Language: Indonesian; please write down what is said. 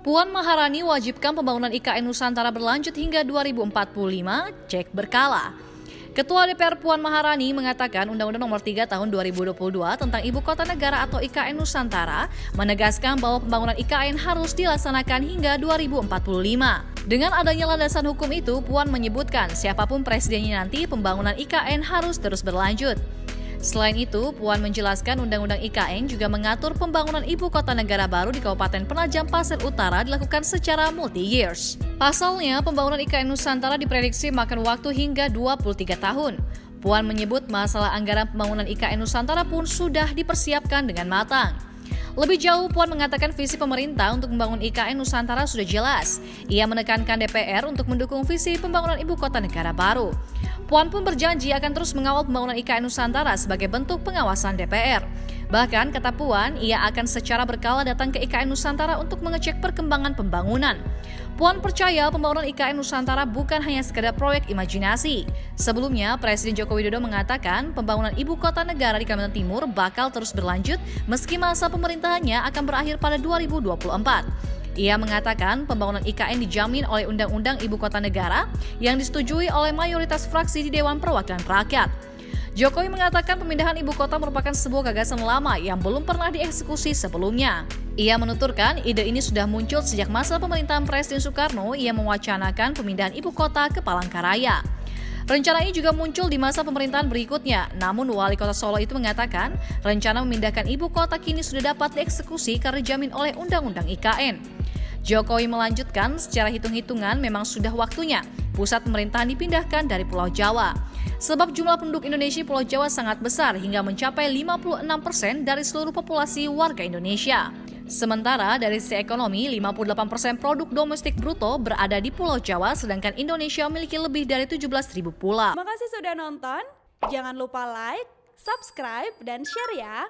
Puan Maharani wajibkan pembangunan IKN Nusantara berlanjut hingga 2045, cek berkala. Ketua DPR Puan Maharani mengatakan Undang-Undang Nomor 3 Tahun 2022 tentang Ibu Kota Negara atau IKN Nusantara menegaskan bahwa pembangunan IKN harus dilaksanakan hingga 2045. Dengan adanya landasan hukum itu, Puan menyebutkan siapapun presidennya nanti pembangunan IKN harus terus berlanjut. Selain itu, Puan menjelaskan Undang-Undang IKN juga mengatur pembangunan ibu kota negara baru di Kabupaten Penajam Pasir Utara dilakukan secara multi-years. Pasalnya, pembangunan IKN Nusantara diprediksi makan waktu hingga 23 tahun. Puan menyebut masalah anggaran pembangunan IKN Nusantara pun sudah dipersiapkan dengan matang. Lebih jauh, Puan mengatakan visi pemerintah untuk membangun IKN Nusantara sudah jelas. Ia menekankan DPR untuk mendukung visi pembangunan ibu kota negara baru. Puan pun berjanji akan terus mengawal pembangunan IKN Nusantara sebagai bentuk pengawasan DPR. Bahkan, kata Puan, ia akan secara berkala datang ke IKN Nusantara untuk mengecek perkembangan pembangunan. Puan percaya pembangunan IKN Nusantara bukan hanya sekedar proyek imajinasi. Sebelumnya, Presiden Joko Widodo mengatakan pembangunan ibu kota negara di Kalimantan Timur bakal terus berlanjut meski masa pemerintahannya akan berakhir pada 2024. Ia mengatakan pembangunan IKN dijamin oleh Undang-Undang Ibu Kota Negara yang disetujui oleh mayoritas fraksi di Dewan Perwakilan Rakyat. Jokowi mengatakan pemindahan ibu kota merupakan sebuah gagasan lama yang belum pernah dieksekusi sebelumnya. Ia menuturkan ide ini sudah muncul sejak masa pemerintahan Presiden Soekarno yang mewacanakan pemindahan ibu kota ke Palangkaraya. Rencana ini juga muncul di masa pemerintahan berikutnya, namun Wali Kota Solo itu mengatakan rencana memindahkan ibu kota kini sudah dapat dieksekusi karena dijamin oleh Undang-Undang IKN. Jokowi melanjutkan secara hitung-hitungan memang sudah waktunya pusat pemerintahan dipindahkan dari Pulau Jawa. Sebab jumlah penduduk Indonesia di Pulau Jawa sangat besar hingga mencapai 56% dari seluruh populasi warga Indonesia. Sementara dari sisi ekonomi, 58% produk domestik bruto berada di Pulau Jawa, sedangkan Indonesia memiliki lebih dari 17.000 pulau. Makasih sudah nonton, jangan lupa like, subscribe, dan share ya!